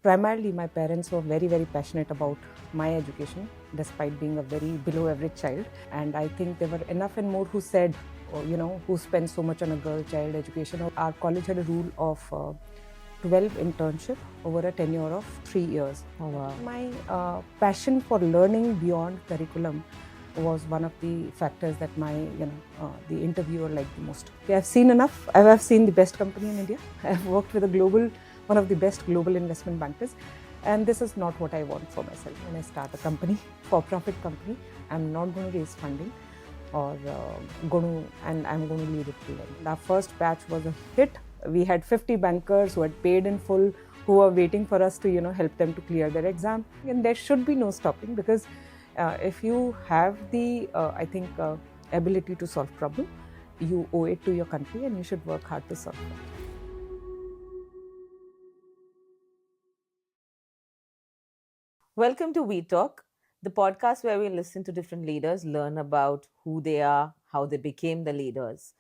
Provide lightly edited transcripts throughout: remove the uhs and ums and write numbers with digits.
Primarily, my parents were very, very passionate about my education, despite being a very below average child. And I think there were enough and more who said, who spend so much on a girl child education. Our college had a rule of 12 internship over a tenure of 3 years. Oh, wow. My passion for learning beyond curriculum was one of the factors that the interviewer liked the most. I've seen enough. I've seen the best company in India. I've worked with one of the best global investment bankers. And this is not what I want for myself. When I start a company, for-profit company, I'm not going to raise funding or I'm going to leave it to them. Our first batch was a hit. We had 50 bankers who had paid in full, who were waiting for us to help them to clear their exam. And there should be no stopping, because if you have the ability to solve problem, you owe it to your country and you should work hard to solve it. Welcome to We Talk, the podcast where we listen to different leaders, learn about who they are, how they became the leaders.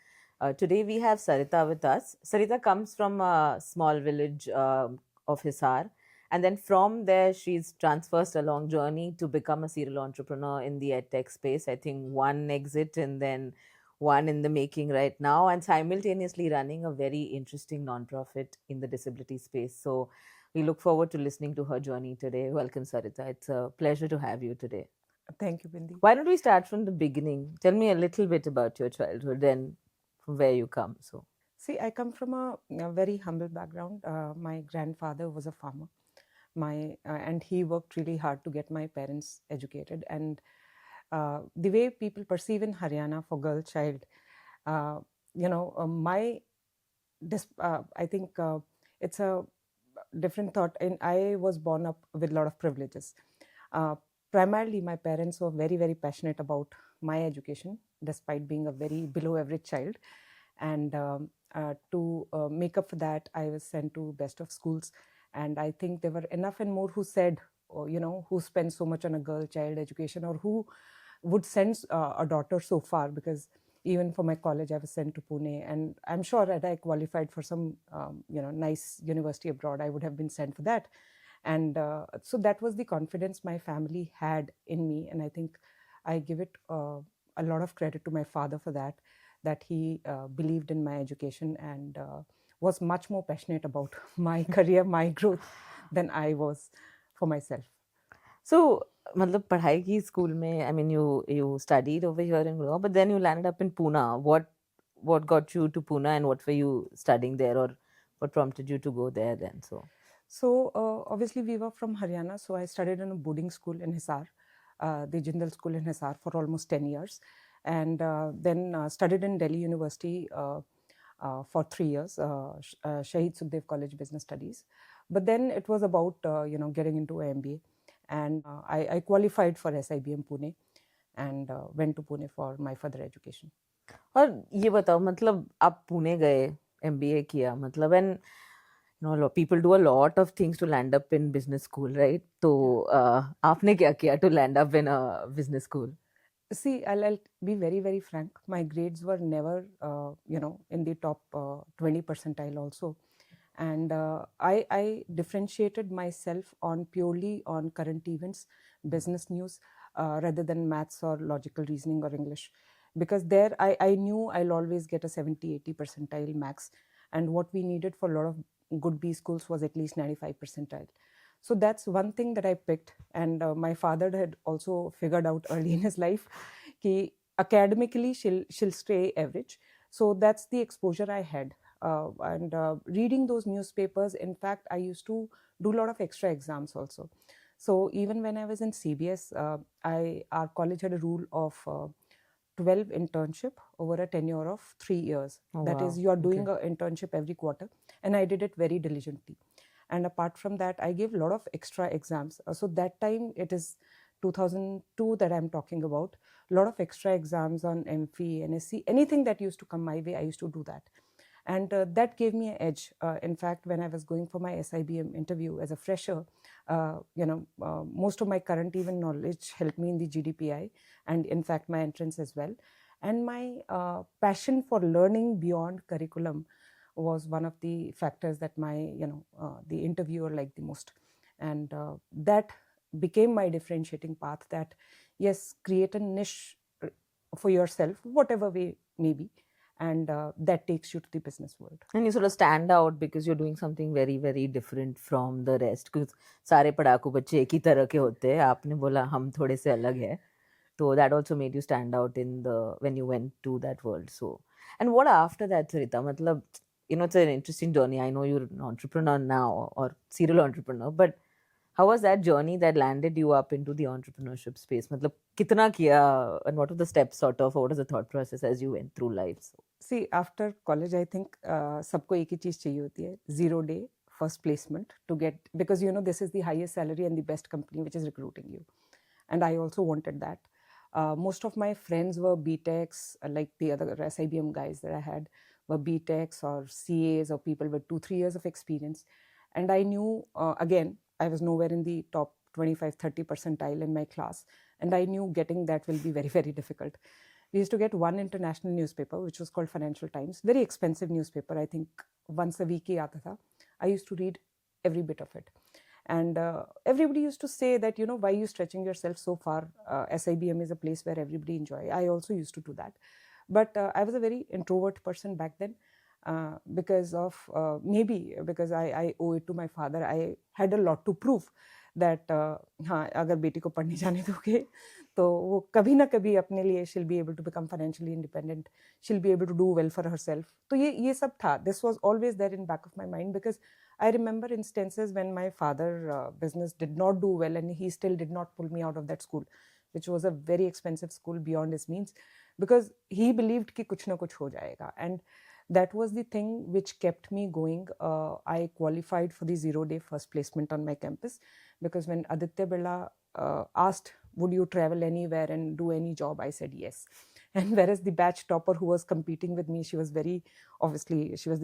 Today we have Sarita with us. Sarita comes from a small village of Hisar, and then from there she's traversed a long journey to become a serial entrepreneur in the edtech space. I think one exit and then one in the making right now, and simultaneously running a very interesting nonprofit in the disability space. So we look forward to listening to her journey today. Welcome, Sarita. It's a pleasure to have you today. Thank you, Bindi. Why don't we start from the beginning? Tell me a little bit about your childhood, then from where you come. So, See, I come from a very humble background. My grandfather was a farmer. And he worked really hard to get my parents educated. And the way people perceive in Haryana for girl child, I think it's a different thought. And I was born up with a lot of privileges. Primarily, my parents were very, very passionate about my education, despite being a very below average child. And to make up for that, I was sent to best of schools. And I think there were enough and more who said, who spend so much on a girl child education, or who would send a daughter so far, because even for my college, I was sent to Pune. And I'm sure that I qualified for some, nice university abroad, I would have been sent for that. And so that was the confidence my family had in me. And I think I give it a lot of credit to my father for that he believed in my education and was much more passionate about my career, my growth, than I was for myself. so मतलब पढ़ाई की school में, I mean, you studied over here in Goa, but then you landed up in Pune. What got you to Pune, and what were you studying there, or what prompted you to go there then? So obviously we were from Haryana, so I studied in a boarding school in Hisar, the Jindal School in Hisar, for almost 10 years, and then studied in Delhi University for 3 years, Shahid Sukhdev College Business Studies. But then it was about getting into a MBA, and I qualified for SIBM Pune and went to Pune for my further education. और ये बताओ, मतलब आप पुणे गए, MBA किया, मतलब, and people do a lot of things to land up in business school, right? तो आपने क्या किया to land up in a business school? See, I'll be very, very frank. My grades were never, in the top 20 percentile also. And I differentiated myself on purely on current events, business news, rather than maths or logical reasoning or English. Because there I knew I'll always get a 70, 80 percentile max. And what we needed for a lot of good B schools was at least 95 percentile. So that's one thing that I picked. And my father had also figured out early in his life that academically she'll stay average. So that's the exposure I had. And reading those newspapers, in fact, I used to do a lot of extra exams also. So even when I was in CBS, our college had a rule of 12 internship over a tenure of 3 years. Oh, That is, wow. you are doing Okay. an internship every quarter. And I did it very diligently. And apart from that, I gave a lot of extra exams. So that time, it is 2002 that I'm talking about. A lot of extra exams on MPhil, NSC, anything that used to come my way, I used to do that. And that gave me an edge. In fact, when I was going for my SIBM interview as a fresher, most of my current even knowledge helped me in the GDPI, and in fact, my entrance as well. And my passion for learning beyond curriculum was one of the factors that the interviewer liked the most. And that became my differentiating path, that yes, create a niche for yourself, whatever way maybe, and that takes you to the business world. And you sort of stand out because you're doing something very, very different from the rest. Because सारे पढ़ाकू बच्चे एक ही तरह के होते हैं. आपने बोला हम थोड़े से अलग हैं. So that also made you stand out in the when you went to that world. So, and what after that, Sarita? Matlab, it's an interesting journey. I know you're an entrepreneur now or serial entrepreneur, but how was that journey that landed you up into the entrepreneurship space? Matlab, kitna kiya, and what were the steps sort of? What was the thought process as you went through life? So, See, after college, I think सबको एक ही चीज चाहिए होती है, 0 day first placement to get, because this is the highest salary and the best company which is recruiting you, and I also wanted that. Most of my friends were BTechs, like the other SIBM guys that I had were BTechs or CAs or people with 2-3 years of experience, and I knew again I was nowhere in the top 25-30 percentile in my class, and I knew getting that will be very, very difficult. We used to get one international newspaper, which was called Financial Times, very expensive newspaper. I think once a week hi aata tha. I used to read every bit of it. And everybody used to say that, why are you stretching yourself so far? SIBM is a place where everybody enjoy. I also used to do that. But I was a very introvert person back then, because of maybe because I owe it to my father. I had a lot to prove that हाँ अगर बेटी को पढ़ने जाने दोगे तो वो कभी ना कभी अपने लिए she'll be able to become financially independent, she'll be able to do well for herself. तो ये सब था. This was always there in back of my mind, because I remember instances when my father business did not do well and he still did not pull me out of that school, which was a very expensive school beyond his means, because he believed कि कुछ ना कुछ हो जाएगा. And that was the thing which kept me going. I qualified for the 0 day first placement on my campus, because when Aditya Birla asked, would you travel anywhere and do any job, I said yes. And whereas the batch topper who was competing with me, she was the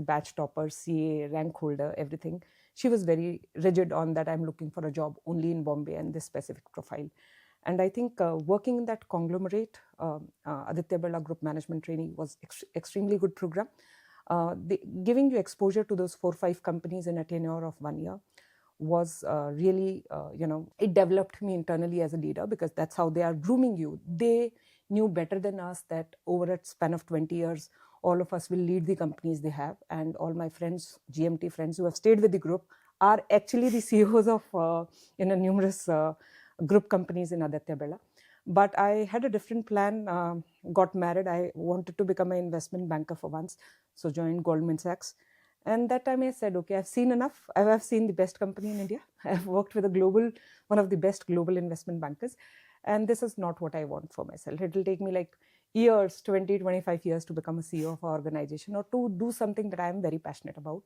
batch topper, CA, rank holder, everything. She was very rigid on that. I'm looking for a job only in Bombay and this specific profile. And I think working in that conglomerate, Aditya Birla Group Management Training was extremely good program. Giving you exposure to those 4-5 companies in a tenure of 1 year was really, it developed me internally as a leader, because that's how they are grooming you. They knew better than us that over a span of 20 years, all of us will lead the companies they have. And all my friends, GMT friends who have stayed with the group, are actually the CEOs of numerous group companies in Aditya Birla. But I had a different plan, got married. I wanted to become an investment banker for once, so joined Goldman Sachs. And that time I said, okay, I've seen enough. I've seen the best company in India. I've worked with one of the best global investment bankers. And this is not what I want for myself. It will take me like years, 20, 25 years to become a CEO of an organization or to do something that I'm very passionate about.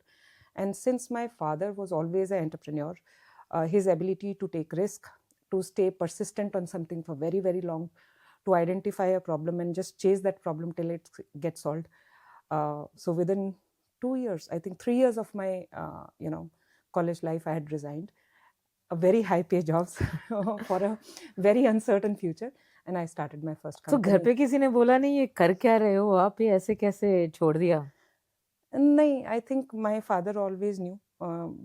And since my father was always an entrepreneur, his ability to take risk, to stay persistent on something for very, very long, to identify a problem and just chase that problem till it gets solved. So within 2 years, I think 3 years of my college life, I had resigned a very high pay jobs for a very uncertain future, and I started my first so company. घर पे किसी ने बोला नहीं ये कर क्या रहे हो आप, ये ऐसे कैसे छोड़ दिया? No, I think my father always knew,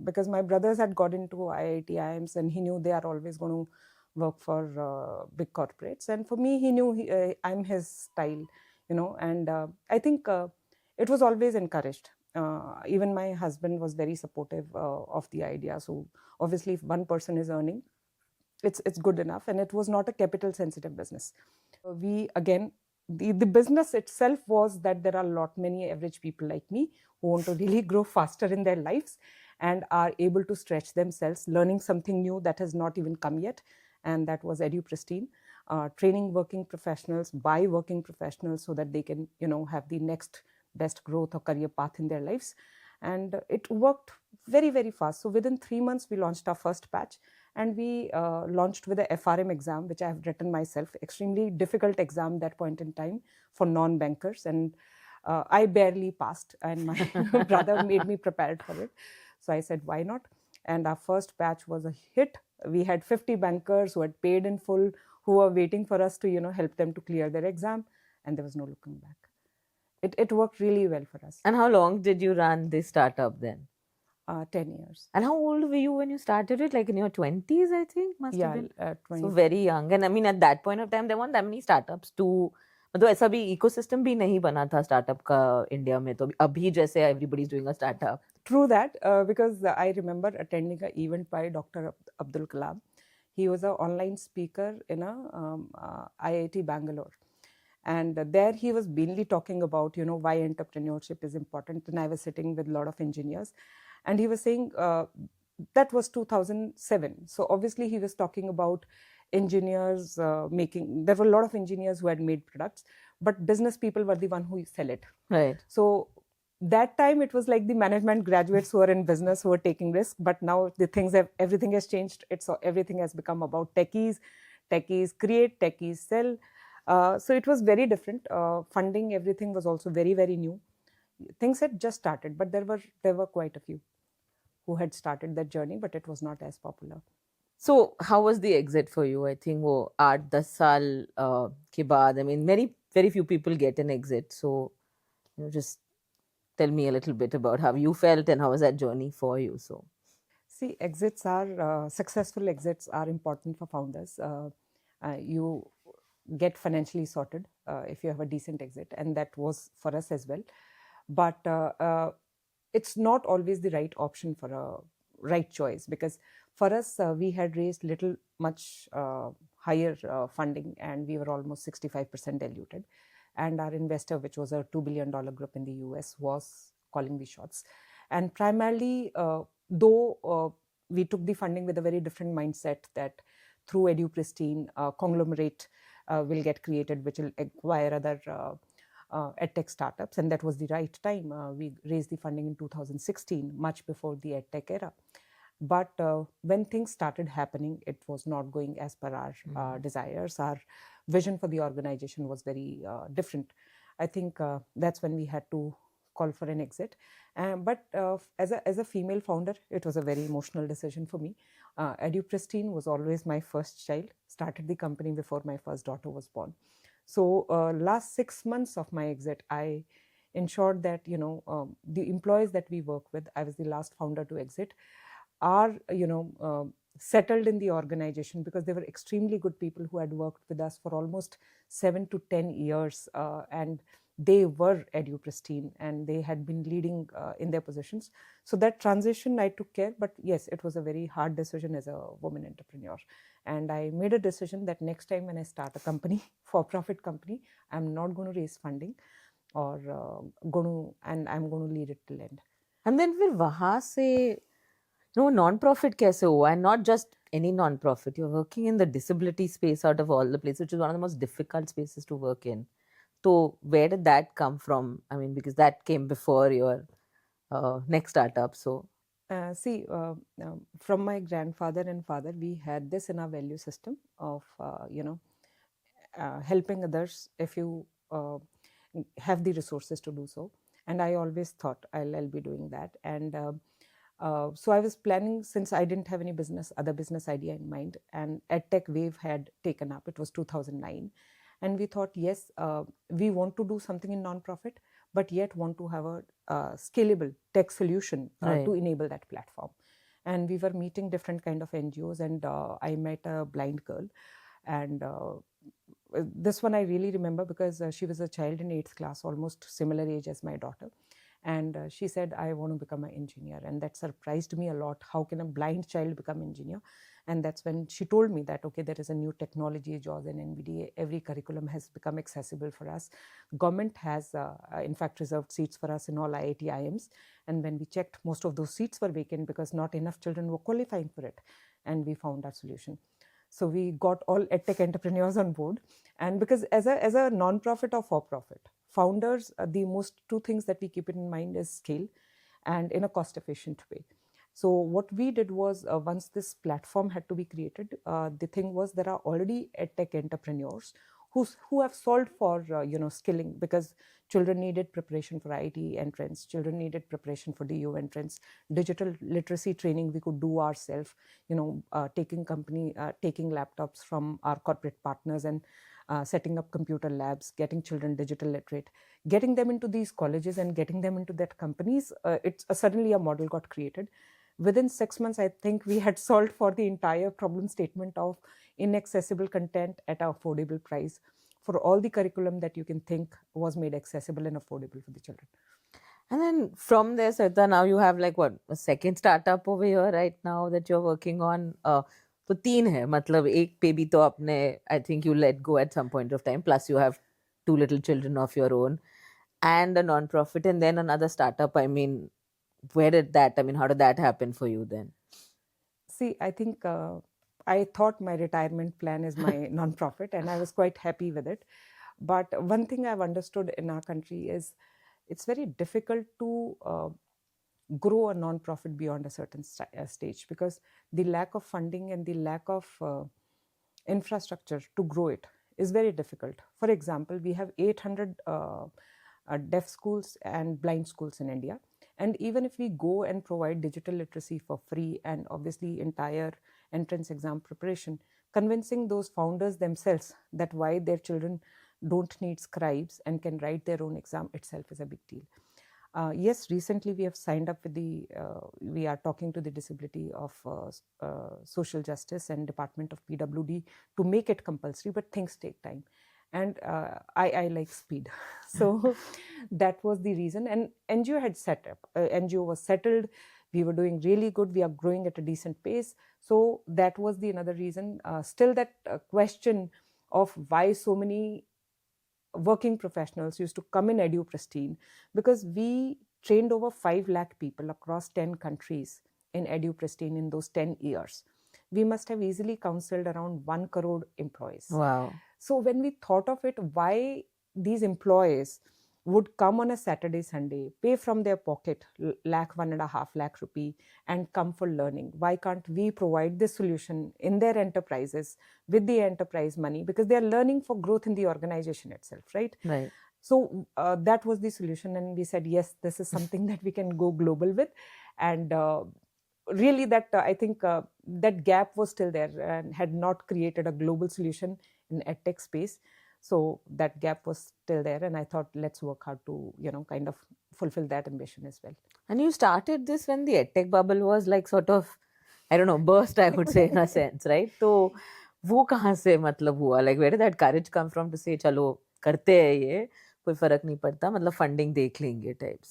because my brothers had got into IIT, IIMs, and he knew they are always going to work for big corporates. And for me, he knew I'm his style, and I think it was always encouraged. Even my husband was very supportive of the idea. So obviously, if one person is earning, it's good enough. And it was not a capital sensitive business. We again, the business itself was that there are many average people like me who want to really grow faster in their lives and are able to stretch themselves, learning something new that has not even come yet. And that was Edu Pristine, training working professionals by working professionals so that they can, have the next best growth or career path in their lives. And it worked very, very fast. So within 3 months, we launched our first batch. And we launched with a FRM exam, which I have written myself, extremely difficult exam that point in time for non-bankers. And I barely passed, and my brother made me prepared for it. So I said, why not? And our first batch was a hit. We had 50 bankers who had paid in full, who were waiting for us to, help them to clear their exam. And there was no looking back. It worked really well for us. And how long did you run this startup then? 10 years. And how old were you when you started it? Like in your 20s, I think, must have Yeah, been. So 20. very young. And I mean, at that point of time, there weren't that many startups to. मतलब ऐसा भी ecosystem भी नहीं बना था startup का India में तो अभी जैसे everybody is doing a startup. True that, because I remember attending an event by Dr. Abdul Kalam. He was an online speaker in a IIT Bangalore. And there he was mainly talking about, why entrepreneurship is important. And I was sitting with a lot of engineers. And he was saying, that was 2007. So obviously he was talking about engineers there were a lot of engineers who had made products, but business people were the one who sell it. Right. So that time it was like the management graduates who are in business who are taking risk, but now everything has changed. Everything has become about techies create, techies sell. So it was very different. Funding, everything was also very, very new. Things had just started, but there were quite a few who had started that journey, but it was not as popular. So how was the exit for you? I think वो 8-10 साल के बाद, I mean, very few people get an exit. So just tell me a little bit about how you felt and how was that journey for you. So see, successful exits are important for founders. You get financially sorted if you have a decent exit, and that was for us as well. But it's not always the right option for a right choice, because for us we had raised much higher funding, and we were almost 65% diluted, and our investor, which was a $2 billion group in the US, was calling the shots. And primarily, though we took the funding with a very different mindset, that through EduPristine, conglomerate will get created, which will acquire other edtech startups, and that was the right time. We raised the funding in 2016, much before the edtech era. But when things started happening, it was not going as per our desires. Our vision for the organization was very different. I think that's when we had to call for an exit. But as a female founder, it was a very emotional decision for me. EduPristine was always my first child. Started the company before my first daughter was born. So last 6 months of my exit, I ensured that the employees that we work with, I was the last founder to exit, are settled in the organization, because they were extremely good people who had worked with us for almost 7 to 10 years, and they were EduPristine, and they had been leading in their positions. So that transition I took care, but yes, it was a very hard decision as a woman entrepreneur. And I made a decision that next time when I start a company, for-profit company, I'm not going to raise funding, or I'm going to lead it till end. and then फिर वहाँ से non-profit कैसे हुआ? And not just any non-profit. You're working in the disability space out of all the places, which is one of the most difficult spaces to work in. So where did that come from? I mean, because that came before your next startup. So from my grandfather and father, we had this in our value system of helping others if you have the resources to do so. And I always thought I'll be doing that. And so I was planning, since I didn't have any other business idea in mind, and EdTech wave had taken up. It was 2009. And we thought, yes, we want to do something in nonprofit, but yet want to have a scalable tech solution to enable that platform. And we were meeting different kind of NGOs, and I met a blind girl. And this one I really remember, because she was a child in 8th class, almost similar age as my daughter. And she said, I want to become an engineer. And that surprised me a lot. How can a blind child become engineer? And that's when she told me that, okay, there is a new technology, JAWS and NVDA. Every curriculum has become accessible for us. Government has, in fact, reserved seats for us in all IIT IIMs. And when we checked, most of those seats were vacant because not enough children were qualifying for it. And we found our solution. So we got all edtech entrepreneurs on board. And because as a non-profit or for-profit, founders, the most two things that we keep in mind is scale and in a cost-efficient way. So what we did was, once this platform had to be created, the thing was there are already edtech entrepreneurs who have solved for skilling, because children needed preparation for IIT entrance, children needed preparation for DU entrance, digital literacy training we could do ourselves, taking laptops from our corporate partners and setting up computer labs, getting children digital literate, getting them into these colleges and getting them into that companies. It's suddenly a model got created. Within 6 months, I think we had solved for the entire problem statement of inaccessible content at an affordable price. For all the curriculum that you can think was made accessible and affordable for the children. And then from there, Sarita, now you have like what, a second startup over here right now that you're working on. तो तीन है, मतलब एक पे भी तो आपने, I think you let go at some point of time. Plus you have two little children of your own and a non-profit and then another startup. I mean, where did that, I mean, how did that happen for you then? See, I think I thought my retirement plan is my non-profit and I was quite happy with it. But one thing I've understood in our country is it's very difficult to grow a non-profit beyond a certain stage, because the lack of funding and the lack of infrastructure to grow it is very difficult. For example, we have 800 deaf schools and blind schools in India. And even if we go and provide digital literacy for free and obviously entire entrance exam preparation, convincing those founders themselves that why their children don't need scribes and can write their own exam itself is a big deal. Yes, recently we have signed up with we are talking to the Disability of Social Justice and Department of PWD to make it compulsory, but things take time. And I like speed. So that was the reason. And NGO had set up, NGO was settled. We were doing really good. We are growing at a decent pace. So that was the another reason. Still that question of why so many working professionals used to come in Edu Pristine, because we trained over 5 lakh people across 10 countries in Edu Pristine in those 10 years. We must have easily counseled around 1 crore employees. Wow. So when we thought of it, why these employees would come on a Saturday, Sunday, pay from their pocket lakh, 1.5 lakh rupee and come for learning. Why can't we provide this solution in their enterprises with the enterprise money? Because they are learning for growth in the organization itself, right? Right. So that was the solution. And we said, yes, this is something that we can go global with. And really that I think that gap was still there and had not created a global solution in edtech space. So that gap was still there, and I thought, let's work hard to, kind of fulfill that ambition as well. And you started this when the edtech bubble was like sort of, I don't know, burst, I would say, in a sense, right? So वो कहाँ से मतलब हुआ? Like, where did that courage come from to say, चलो करते हैं ये, कोई फर्क नहीं पड़ता, मतलब funding देख लेंगे type.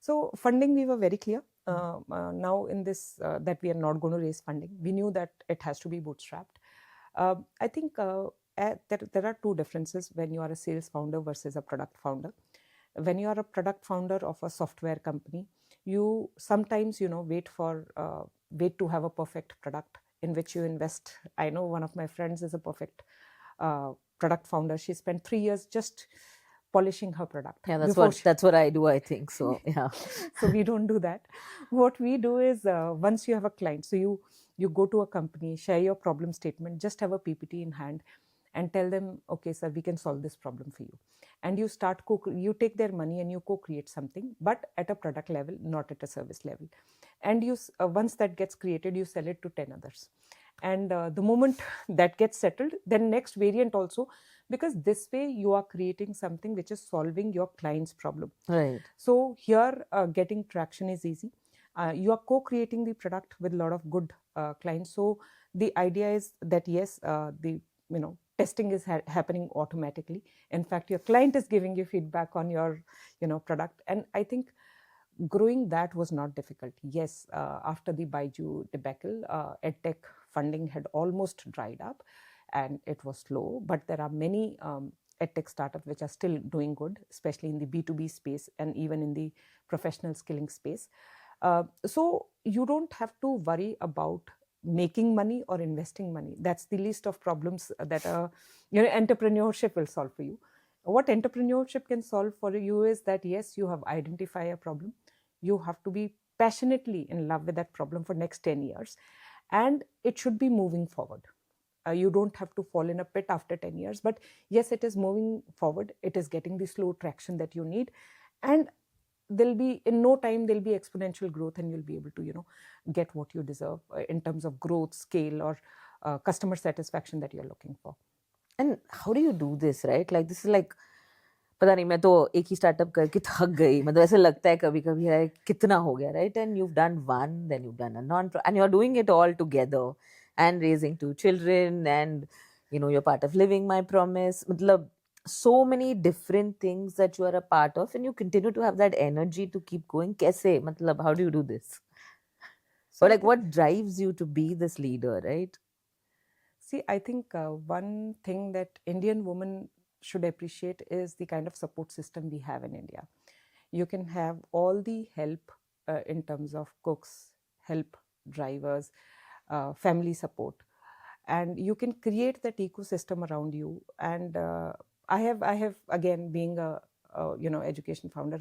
So funding, we were very clear. Now in this, that we are not going to raise funding. We knew that it has to be bootstrapped. I think there are two differences when you are a sales founder versus a product founder. When you are a product founder of a software company, you sometimes, wait to have a perfect product in which you invest. I know one of my friends is a perfect product founder. She spent 3 years just polishing her product. Yeah, that's what I do, I think. So yeah. So we don't do that. What we do is once you have a client, so you go to a company, share your problem statement, just have a PPT in hand and tell them, okay, sir, we can solve this problem for you. And you start, you take their money and you co-create something, but at a product level, not at a service level. And you once that gets created, you sell it to 10 others. And the moment that gets settled, then next variant also, because this way you are creating something which is solving your client's problem. Right. So here getting traction is easy. You are co-creating the product with a lot of good clients. So the idea is that yes, the testing is happening automatically. In fact, your client is giving you feedback on your product, and I think growing that was not difficult. Yes, after the Baiju debacle, edtech funding had almost dried up and it was slow, but there are many edtech startups which are still doing good, especially in the B2B space and even in the professional skilling space. So you don't have to worry about making money or investing money. That's the least of problems that entrepreneurship will solve for you. What entrepreneurship can solve for you is that yes, you have identified a problem. You have to be passionately in love with that problem for next 10 years, and it should be moving forward. You don't have to fall in a pit after 10 years, but yes, it is moving forward. It is getting the slow traction that you need, and there'll be, in no time, there'll be exponential growth, and you'll be able to get what you deserve in terms of growth, scale, or customer satisfaction that you're looking for. And how do you do this, right? Like this is like पता नहीं मैं तो एक ही startup करके थक गई मतलब ऐसे लगता है कभी कभी है कितना हो गया right and you've done one then you've done a non and you're doing it all together and raising two children and you're part of living my promise मतलब so many different things that you are a part of and you continue to have that energy to keep going कैसे मतलब how do you do this So or I like think, what drives you to be this leader right see, I think one thing that Indian women should appreciate is the kind of support system we have in India. You can have all the help in terms of cooks, help, drivers, family support, and you can create that ecosystem around you. And I have again being a education founder,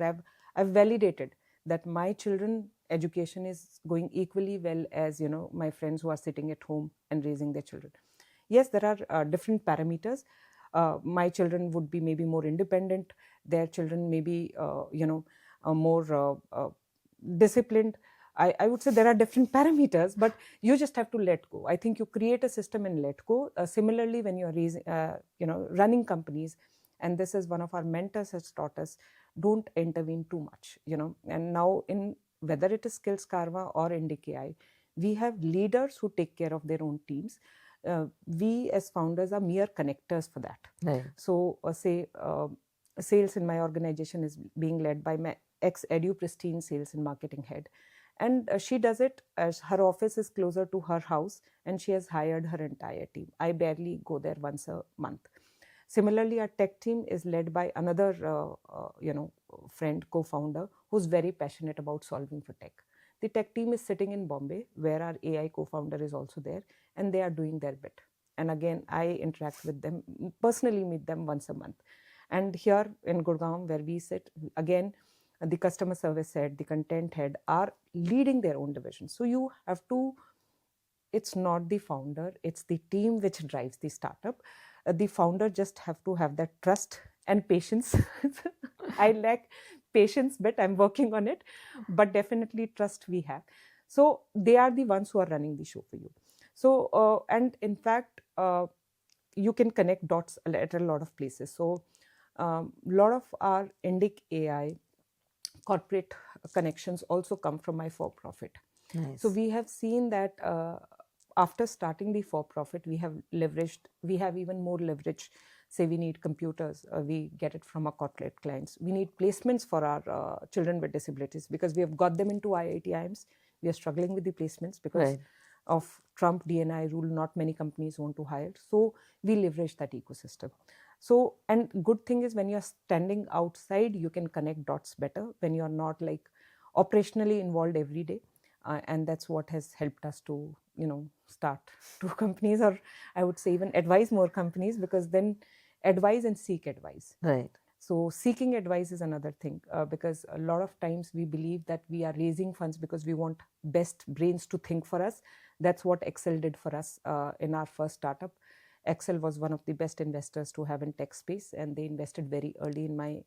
I've validated that my children education is going equally well as my friends who are sitting at home and raising their children. Yes, there are different parameters. My children would be maybe more independent, their children may be more disciplined. I would say there are different parameters, but you just have to let go. I think you create a system and let go. Similarly, when you are raising, running companies, and this is one of our mentors has taught us, don't intervene too much. And now in whether it is Skills Karma or IndyKI, we have leaders who take care of their own teams. We as founders are mere connectors for that. right So say sales in my organization is being led by my ex Edu Pristine sales and marketing head, and she does it as her office is closer to her house, and she has hired her entire team. I barely go there once a month. Similarly, our tech team is led by another friend, co-founder, who's very passionate about solving for tech. The tech team is sitting in Bombay, where our AI co-founder is also there, and they are doing their bit. And again, I interact with them, personally meet them once a month. And here in Gurgaon, where we sit, again, the customer service head, the content head are leading their own division. So you have to, it's not the founder, it's the team which drives the startup. The founder just have to have that trust and patience. I lack patience, but I'm working on it. But definitely trust we have. So they are the ones who are running the show for you. So and in fact, you can connect dots at a lot of places. So a lot of our Indic AI corporate connections also come from my for-profit. So nice we have seen that after starting the for-profit, we have leveraged, we have even more leverage. Say we need computers, we get it from our corporate clients. We need placements for our children with disabilities because we have got them into IIT-IIMs. We are struggling with the placements because right of Trump DNI rule, not many companies want to hire. So we leverage that ecosystem. So, and good thing is when you're standing outside, you can connect dots better when you're not like operationally involved every day. And that's what has helped us to, start two companies, or I would say even advise more companies, because then advise and seek advice. right So seeking advice is another thing, because a lot of times we believe that we are raising funds because we want best brains to think for us. That's what Excel did for us in our first startup. Excel was one of the best investors to have in tech space, and they invested very early in my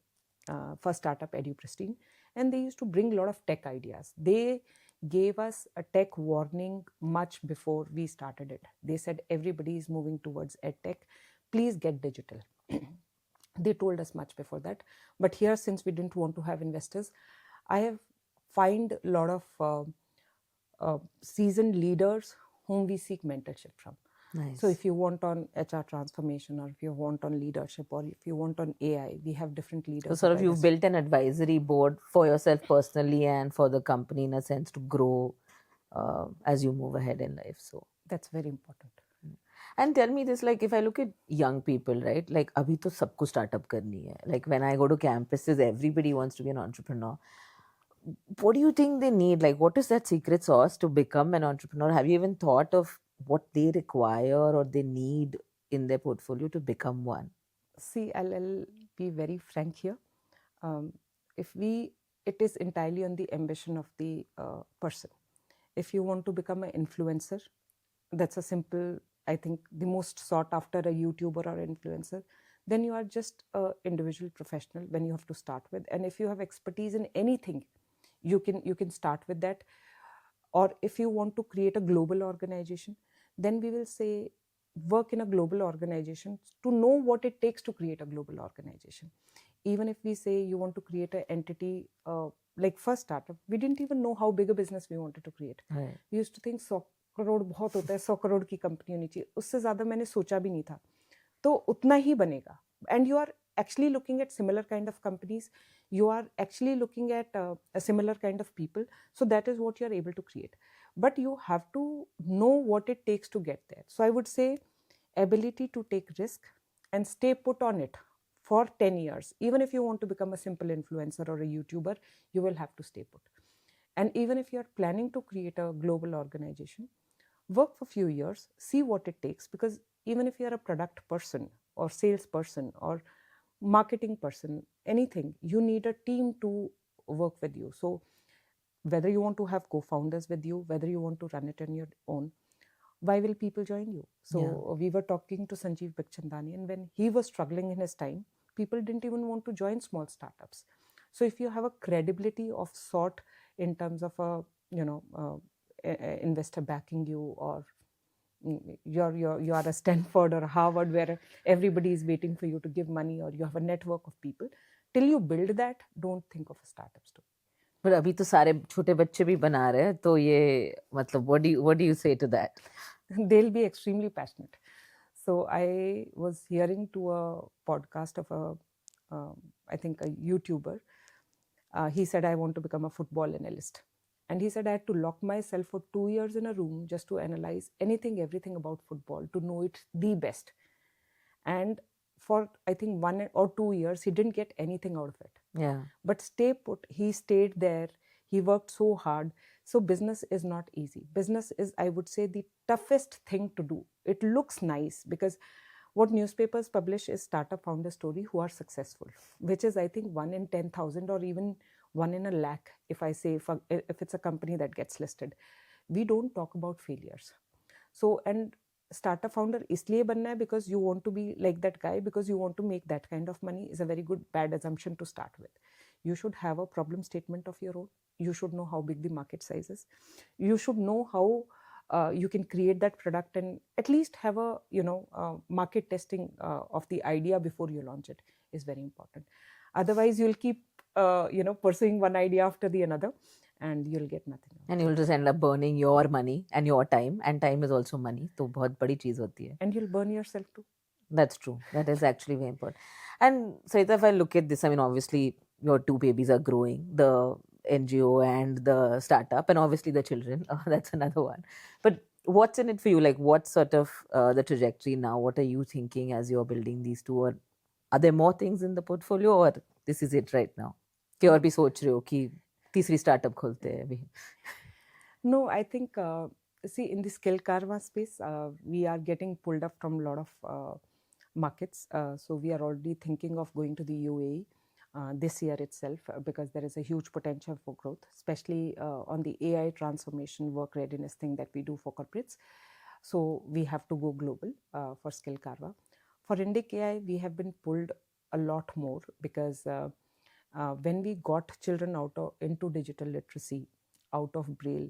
first startup, Edu Pristine, and they used to bring a lot of tech ideas. They gave us a tech warning much before we started it. They said everybody is moving towards edtech. Please get digital. They told us much before that. But here, since we didn't want to have investors, I have find a lot of seasoned leaders whom we seek mentorship from. nice So if you want on HR transformation, or if you want on leadership, or if you want on AI, we have different So leaders sort of you've advisors. built an advisory board for yourself personally and for the company in a sense to grow as you move ahead in life. So That's very important. and tell me this, like if I look at young people, right? Like abhi to sabko startup karni hai. Like when I go to campuses, everybody wants to be an entrepreneur. What do you think they need? Like what is that secret sauce to become an entrepreneur? Have you even thought of what they require or they need in their portfolio to become one? See, I'll be very frank here. Um, if we, it is entirely on the ambition of the person. If you want to become an influencer, that's a simple, I think, the most sought after a YouTuber or influencer, then you are just a individual professional when you have to start with. And if you have expertise in anything, you can start with that. Or if you want to create a global organization, then we will say work in a global organization to know what it takes to create a global organization. Even if we say you want to create an entity, like first startup, we didn't even know how big a business we wanted to create. Right. We used to think 100 crore बहुत होता है, 100 करोड़ की company होनी चाहिए, उससे ज़्यादा मैंने सोचा भी नहीं था, तो उतना ही बनेगा. And you are actually looking at similar kind of companies, you are actually looking at a similar kind of people, so that is what you are able to create. But you have to know what it takes to get there. So I would say ability to take risk and stay put on it for 10 years. Even if you want to become a simple influencer or a YouTuber, you will have to stay put. And even if you are planning to create a global organization, work for a few years, see what it takes, because even if you are a product person or salesperson or marketing person, anything, you need a team to work with you. So whether you want to have co-founders with you, whether you want to run it on your own, why will people join you? So we were talking to Sanjeev Bikhchandani, and when he was struggling in his time, people didn't even want to join small startups. So if you have a credibility of sort in terms of a investor backing you, or you are a Stanford or a Harvard where everybody is waiting for you to give money, or you have a network of people, till you build that, don't think of a startup story. पर अभी तो सारे छोटे बच्चे भी बना रहे हैं, तो ये मतलब what do you say to that? They'll be extremely passionate. So I was hearing to a podcast of I think a YouTuber. He said, I want to become a football analyst. And he said, I had to lock myself for 2 years in a room just to analyze anything, everything about football, to know it the best. And for, I think, 1 or 2 years, he didn't get anything out of it. Yeah. But stay put, he stayed there, he worked so hard. So business is not easy. Business is, I would say, the toughest thing to do. It looks nice because what newspapers publish is startup founder story who are successful, which is, I think, 1 in 10,000 or even 1 in a lakh, if I say, if it's a company that gets listed. We don't talk about failures. So, and startup founder isliye banna hai because you want to be like that guy, because you want to make that kind of money, is a very bad assumption to start with. You should have a problem statement of your own. You should know how big the market size is. You should know how you can create that product, and at least have a market testing of the idea before you launch it is very important. Otherwise you'll keep pursuing one idea after the another, and you'll get nothing out. And you'll just end up burning your money and your time, and time is also money, तो बहुत बड़ी चीज होती है. And you'll burn yourself too. That's true. That is actually very important. And Sarita, if I look at this, I mean, obviously your two babies are growing, the NGO and the startup, and obviously the children. That's another one. But what's in it for you? Like, what's sort of the trajectory now? What are you thinking as you're building these two? Or are there more things in the portfolio, or this is it right now? कि और भी सोच रहे हो कि तीसरी startup खोलते हैं अभी? No, I think, see, in the skill karma space, we are getting pulled up from a lot of markets. So we are already thinking of going to the UAE this year itself, because there is a huge potential for growth, especially on the AI transformation work readiness thing that we do for corporates. So we have to go global for skill karma. For Indic AI, we have been pulled a lot more because when we got children into digital literacy, out of Braille,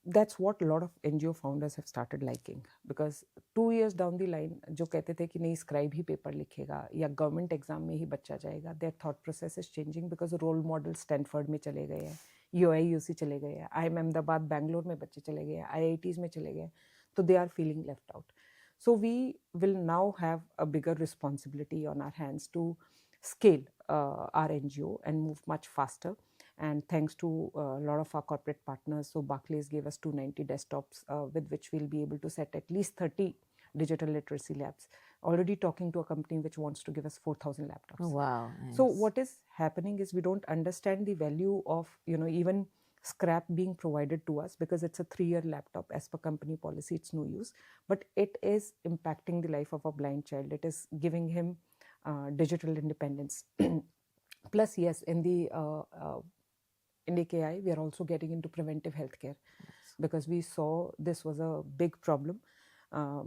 that's what a lot of NGO founders have started liking. Because 2 years down the line, जो कहते थे कि नहीं scribe ही paper लिखेगा या government exam में ही बच्चा जाएगा, their thought process is changing because role model Stanford में चले गए हैं, UIUC चले गए हैं, IIM अहमदाबाद बैंगलोर में बच्चे चले गए हैं, IITs में चले गए, तो they are feeling left out. So we will now have a bigger responsibility on our hands to scale our NGO and move much faster. And thanks to a lot of our corporate partners, so Barclays gave us 290 desktops with which we'll be able to set at least 30 digital literacy labs. Already talking to a company which wants to give us 4,000 laptops. Oh, wow. Nice. So what is happening is we don't understand the value of even scrap being provided to us, because it's a 3-year laptop. As per company policy, it's no use, but it is impacting the life of a blind child. It is giving him digital independence. Plus, yes, in the Indic AI, we are also getting into preventive healthcare, because we saw this was a big problem. A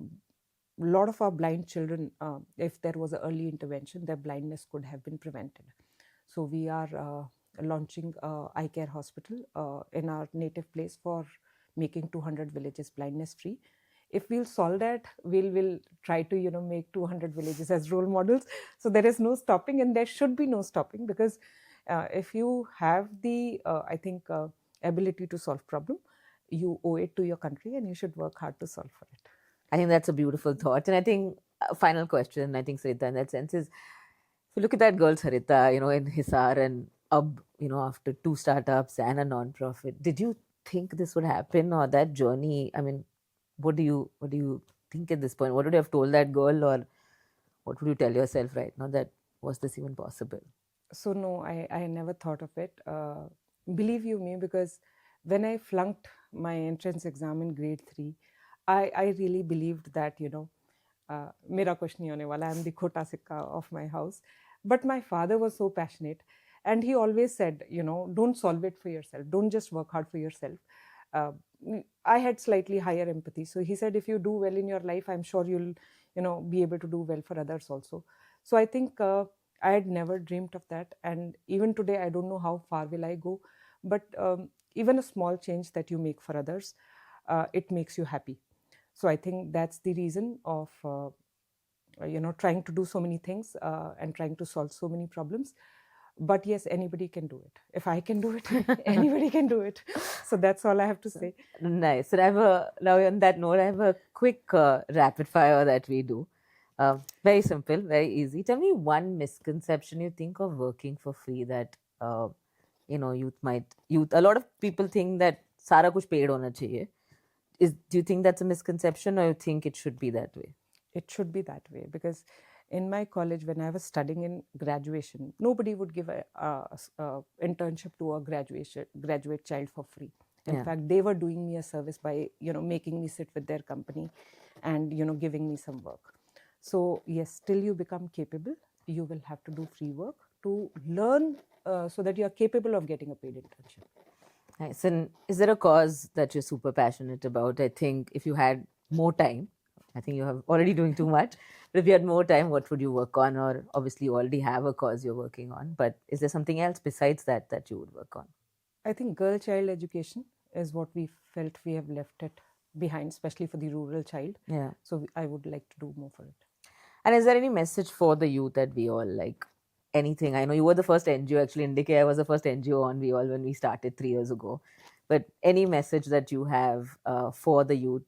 lot of our blind children, if there was an early intervention, their blindness could have been prevented. So we are launching eye care hospital in our native place for making 200 villages blindness free. If we'll solve that, we'll try to make 200 villages as role models. So there is no stopping, and there should be no stopping, because if you have the I think ability to solve problem, you owe it to your country, and you should work hard to solve for it. I think that's a beautiful thought. And I think final question, I think, Sarita, in that sense is, if you look at that girl, Sarita, in Hisar and after two startups and a non-profit, did you think this would happen, or that journey? I mean, what do you think at this point? What would you have told that girl, or what would you tell yourself right now, that was this even possible? So no, I never thought of it. Believe you me, because when I flunked my entrance exam in grade 3, I really believed that मेरा कुछ नहीं होने वाला, I'm the khota sikka of my house. But my father was so passionate, and he always said, don't solve it for yourself, don't just work hard for yourself. uh, I had slightly higher empathy, so he said, if you do well in your life, I'm sure you'll be able to do well for others also. So I think I had never dreamed of that, and even today I don't know how far will I go. But even a small change that you make for others, it makes you happy. So I think that's the reason of trying to do so many things and trying to solve so many problems. But yes, anybody can do it. If I can do it, anybody can do it. So that's all I have to say. Nice. And now on that note, I have a quick rapid fire that we do. Very simple, very easy. Tell me one misconception you think of working for free that youth. A lot of people think that सारा कुछ paid होना चाहिए. Do you think that's a misconception, or you think it should be that way? It should be that way, because in my college, when I was studying in graduation, nobody would give a internship to a graduate child for free. In Yeah. fact, they were doing me a service by making me sit with their company and giving me some work. So yes, till you become capable, you will have to do free work to learn, so that you are capable of getting a paid internship. Nice. And is there a cause that you're super passionate about? I think if you had more time, I think you have already doing too much. But if you had more time, what would you work on? Or obviously you already have a cause you're working on. But is there something else besides that you would work on? I think girl-child education is what we felt we have left it behind, especially for the rural child. Yeah. So I would like to do more for it. And is there any message for the youth that we all like? Anything? I know you were the first NGO, actually, IndiCare was the first NGO on We All when we started 3 years ago. But any message that you have for the youth,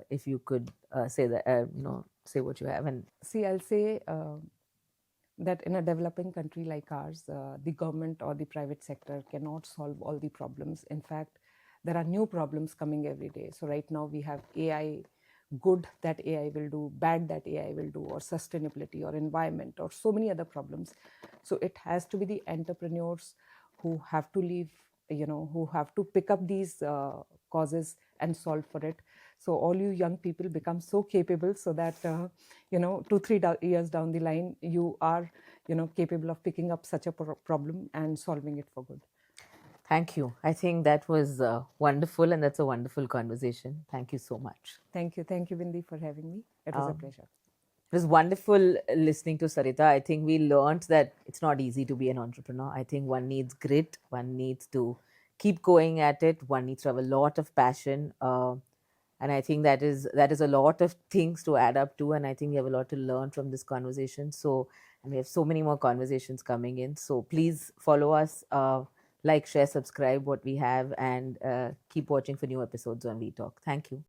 if you could say that, say what you have. And See, I'll say that in a developing country like ours, the government or the private sector cannot solve all the problems. In fact, there are new problems coming every day. So right now we have AI, good that AI will do, bad that AI will do, or sustainability or environment or so many other problems. So it has to be the entrepreneurs who have to leave, who have to pick up these causes and solve for it. So all you young people become so capable, so that 2-3 years down the line, you are capable of picking up such a problem and solving it for good. thank you. I think that was wonderful, and that's a wonderful conversation. Thank you so much. Thank you, Bindi, for having me. It was a pleasure. It was wonderful listening to Sarita. I think we learned that it's not easy to be an entrepreneur. I think one needs grit, one needs to keep going at it, one needs to have a lot of passion. And I think that is a lot of things to add up to. And I think we have a lot to learn from this conversation. So, and we have so many more conversations coming in. So please follow us, like, share, subscribe what we have, and keep watching for new episodes on We Talk. Thank you.